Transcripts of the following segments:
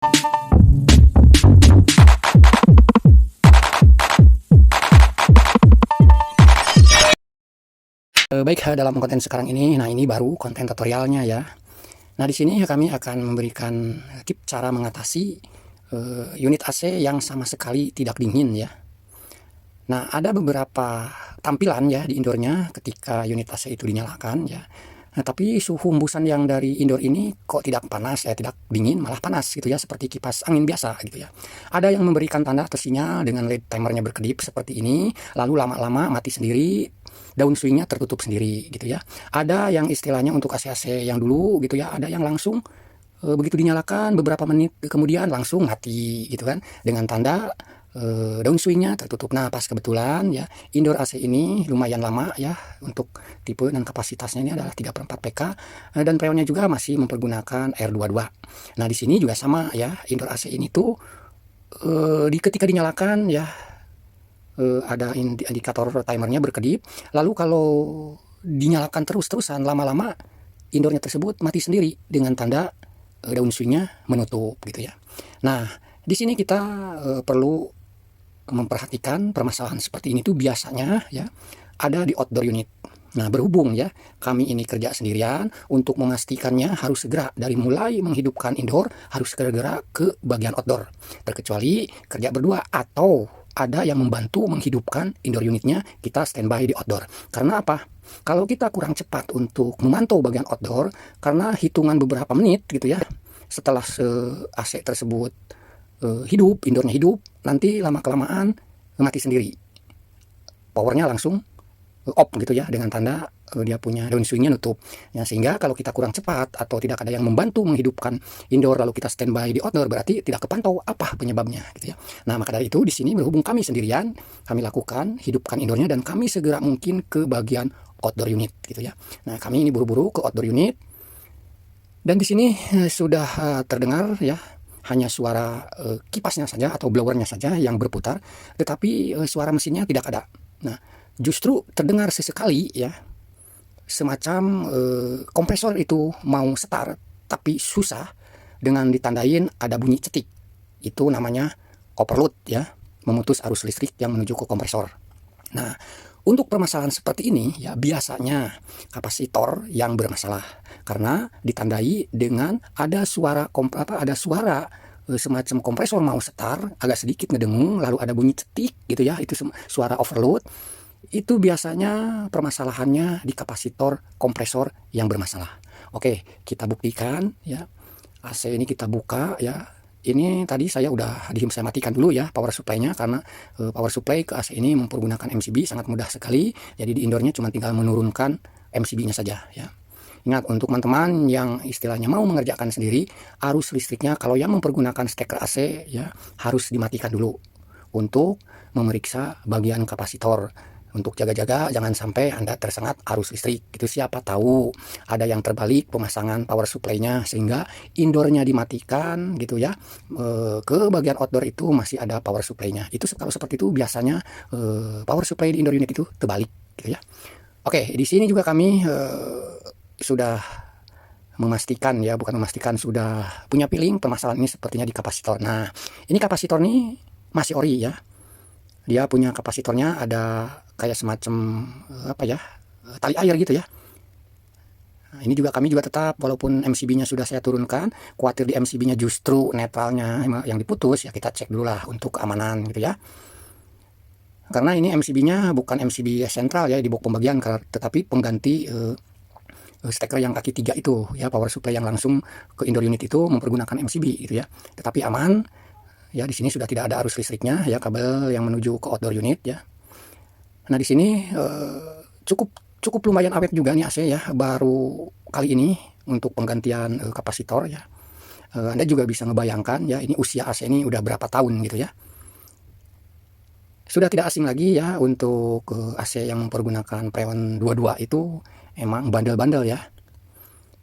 Baik, dalam konten sekarang ini, nah ini baru konten tutorialnya ya. Nah di sini kami akan memberikan tip cara mengatasi unit AC yang sama sekali tidak dingin ya. Nah ada beberapa tampilan ya di indoornya ketika unit AC itu dinyalakan ya. Nah, tapi suhu hembusan yang dari indoor ini kok tidak panas, tidak dingin, malah panas gitu ya, seperti kipas angin biasa gitu ya. Ada yang memberikan tanda atau sinyal dengan LED timernya berkedip seperti ini, lalu lama-lama mati sendiri, daun swingnya tertutup sendiri gitu ya. Ada yang istilahnya untuk AC-AC yang dulu gitu ya, ada yang langsung begitu dinyalakan beberapa menit kemudian langsung mati gitu kan, dengan tanda daun swingnya tertutup. Nah pas kebetulan ya indoor AC ini lumayan lama ya, untuk tipe dan kapasitasnya ini adalah 3/4 PK dan freonnya juga masih mempergunakan R22. Nah di sini juga sama ya, indoor AC ini tuh ketika dinyalakan ya ada indikator timernya berkedip, lalu kalau dinyalakan terus-terusan lama-lama indoornya tersebut mati sendiri dengan tanda daun swingnya menutup gitu ya. Nah di sini kita perlu memperhatikan permasalahan seperti ini tuh biasanya ya ada di outdoor unit. Nah berhubung ya kami ini kerja sendirian, untuk memastikannya harus segera dari mulai menghidupkan indoor harus segera ke bagian outdoor, terkecuali kerja berdua atau ada yang membantu menghidupkan indoor unitnya, kita standby di outdoor. Karena apa? Kalau kita kurang cepat untuk memantau bagian outdoor, karena hitungan beberapa menit gitu ya setelah AC tersebut hidup, indoornya hidup, nanti lama-kelamaan mati sendiri. Powernya langsung off gitu ya, dengan tanda dia punya daun swingnya nutup. Ya, sehingga kalau kita kurang cepat atau tidak ada yang membantu menghidupkan indoor lalu kita standby di outdoor, berarti tidak kepantau apa penyebabnya gitu ya. Nah maka dari itu di sini berhubung kami sendirian, kami lakukan hidupkan indoornya dan kami segera mungkin ke bagian outdoor unit gitu ya. Nah kami ini buru-buru ke outdoor unit dan di sini sudah terdengar ya hanya suara kipasnya saja atau blowernya saja yang berputar, tetapi suara mesinnya tidak ada. Nah, justru terdengar sesekali ya, semacam kompresor itu mau start, tapi susah, dengan ditandain ada bunyi cetik. Itu namanya overload ya, memutus arus listrik yang menuju ke kompresor. Nah, untuk permasalahan seperti ini ya biasanya kapasitor yang bermasalah, karena ditandai dengan ada suara semacam kompresor mau start, agak sedikit ngedengung, lalu ada bunyi cetik gitu ya, itu suara overload. Itu biasanya permasalahannya di kapasitor kompresor yang bermasalah. Oke, kita buktikan ya. AC ini kita buka ya. Ini tadi saya matikan dulu ya power supply-nya, karena power supply ke AC ini mempergunakan MCB, sangat mudah sekali. Jadi di indoornya cuma tinggal menurunkan MCB-nya saja ya. Ingat, untuk teman-teman yang istilahnya mau mengerjakan sendiri, arus listriknya kalau yang mempergunakan steker AC ya harus dimatikan dulu untuk memeriksa bagian kapasitor. Untuk jaga-jaga jangan sampai Anda tersengat arus listrik. Itu siapa tahu ada yang terbalik pemasangan power supply-nya sehingga indoornya dimatikan gitu ya. Ke bagian outdoor itu masih ada power supply-nya. Itu kalau seperti itu biasanya power supply di indoor unit itu terbalik gitu ya. Oke, di sini juga kami sudah memastikan ya, bukan memastikan, sudah punya feeling permasalahan ini sepertinya di kapasitor. Nah, ini kapasitor ini masih ori ya. Dia punya kapasitornya ada kayak semacam tali air gitu ya. Nah, ini juga kami juga tetap, walaupun MCB-nya sudah saya turunkan, khawatir di MCB-nya justru netralnya yang diputus ya, kita cek dulu lah untuk keamanan gitu ya. Karena ini MCB-nya bukan MCB sentral ya di box pembagian, tetapi pengganti steker yang kaki 3 itu ya, power supply yang langsung ke indoor unit itu mempergunakan MCB gitu ya. Tetapi aman. Ya di sini sudah tidak ada arus listriknya ya, kabel yang menuju ke outdoor unit ya. Nah di sini cukup lumayan awet juga nih AC ya, baru kali ini untuk penggantian kapasitor ya. Anda juga bisa ngebayangkan ya, ini usia AC ini udah berapa tahun gitu ya. Sudah tidak asing lagi ya untuk AC yang mempergunakan freon 22 itu emang bandel-bandel ya.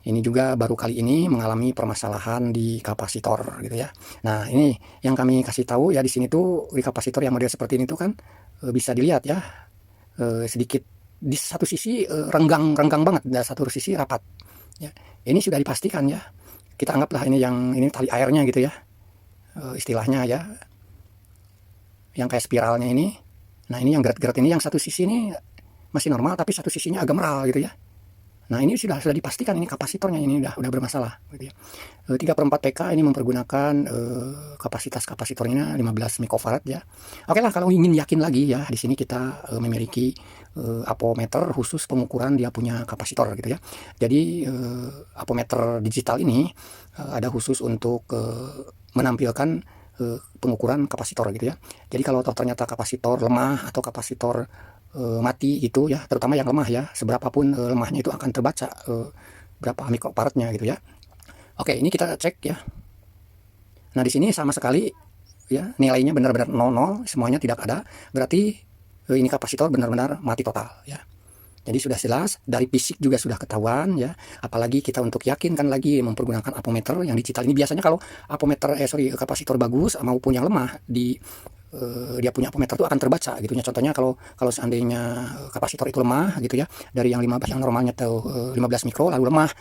Ini juga baru kali ini mengalami permasalahan di kapasitor gitu ya. Nah ini yang kami kasih tahu ya, di sini tuh di kapasitor yang model seperti ini tuh kan bisa dilihat ya, sedikit di satu sisi renggang banget, dan satu sisi rapat ya. Ini sudah dipastikan ya, kita anggaplah ini tali airnya gitu ya. istilahnya ya, yang kayak spiralnya ini. Nah ini yang gerak-gerak ini, yang satu sisi ini masih normal tapi satu sisinya agak meral gitu ya. Nah ini sudah dipastikan ini kapasitornya ini udah bermasalah gitu ya. 3/4 PK ini mempergunakan kapasitas kapasitornya 15 mikrofarad ya. Oke lah, kalau ingin yakin lagi ya, di sini kita memiliki apometer khusus pengukuran dia punya kapasitor gitu ya. Jadi apometer digital ini ada khusus untuk menampilkan pengukuran kapasitor gitu ya. Jadi kalau ternyata kapasitor lemah atau kapasitor mati gitu ya, terutama yang lemah ya, seberapapun lemahnya itu akan terbaca berapa mikrofaradnya gitu ya. Oke, ini kita cek ya. Nah di sini sama sekali ya, nilainya benar-benar 00, semuanya tidak ada, berarti ini kapasitor benar-benar mati total ya. Jadi sudah jelas, dari fisik juga sudah ketahuan ya. Apalagi kita untuk yakinkan lagi mempergunakan apometer yang digital ini. Biasanya kalau apometer kapasitor bagus maupun yang lemah dia punya apometer itu akan terbaca gitu ya. Contohnya kalau seandainya kapasitor itu lemah gitu ya, dari yang 15 yang normalnya tuh 15 mikro lalu lemah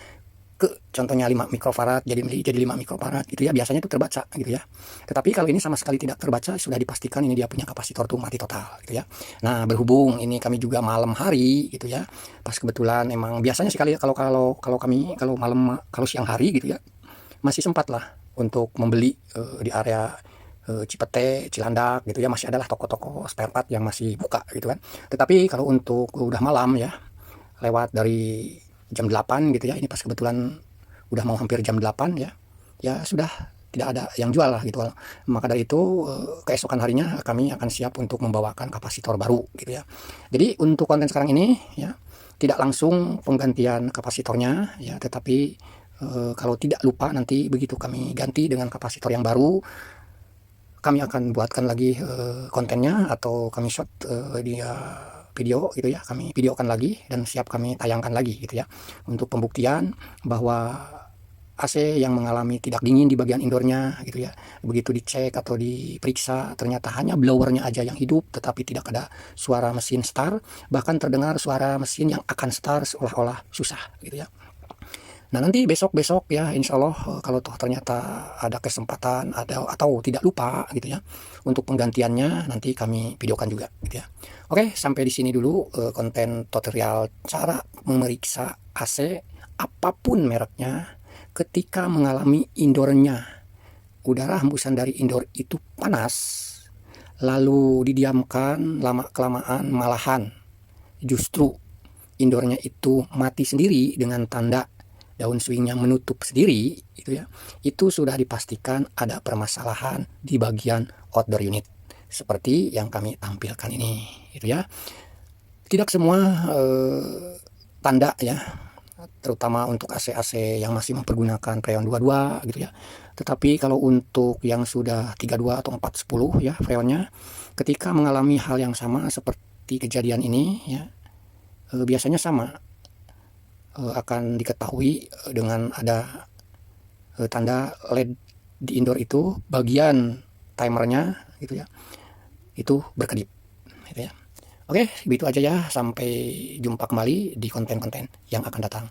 ke contohnya 5 mikrofarad jadi 5 mikrofarad gitu ya, biasanya itu terbaca gitu ya. Tetapi kalau ini sama sekali tidak terbaca, sudah dipastikan ini dia punya kapasitor tuh mati total gitu ya. Nah berhubung ini kami juga malam hari gitu ya, pas kebetulan emang biasanya sih kalau kami kalau malam, kalau siang hari gitu ya masih sempat lah untuk membeli di area Cipete, Cilandak gitu ya, masih adalah toko-toko spare part yang masih buka gitu kan. Tetapi kalau untuk udah malam ya, lewat dari jam 8 gitu ya, ini pas kebetulan udah mau hampir jam 8 ya, ya sudah tidak ada yang jual lah gitu. Maka dari itu keesokan harinya kami akan siap untuk membawakan kapasitor baru gitu ya. Jadi untuk konten sekarang ini ya, tidak langsung penggantian kapasitornya ya, tetapi kalau tidak lupa nanti begitu kami ganti dengan kapasitor yang baru, kami akan buatkan lagi kontennya, atau kami shot dia video gitu ya, kami videokan lagi dan siap kami tayangkan lagi gitu ya, untuk pembuktian bahwa AC yang mengalami tidak dingin di bagian indoornya gitu ya, begitu dicek atau diperiksa ternyata hanya blowernya aja yang hidup, tetapi tidak ada suara mesin start, bahkan terdengar suara mesin yang akan start seolah-olah susah gitu ya. Nah nanti besok-besok ya, insya Allah kalau toh ternyata ada kesempatan atau tidak lupa gitu ya, untuk penggantiannya nanti kami videokan juga gitu ya. Oke, sampai di sini dulu konten tutorial cara memeriksa AC apapun mereknya ketika mengalami indoornya udara hembusan dari indoor itu panas, lalu didiamkan lama-kelamaan malahan justru indoornya itu mati sendiri dengan tanda daun swingnya menutup sendiri itu ya, itu sudah dipastikan ada permasalahan di bagian outdoor unit seperti yang kami tampilkan ini gitu ya. Tidak semua tanda ya, terutama untuk AC-AC yang masih mempergunakan freon 22 gitu ya. Tetapi kalau untuk yang sudah 32 atau 410 ya freonnya, ketika mengalami hal yang sama seperti kejadian ini ya, biasanya sama, akan diketahui dengan ada tanda LED di indoor itu, bagian timernya gitu ya, itu berkedip gitu ya. Oke, begitu aja ya, sampai jumpa kembali di konten-konten yang akan datang.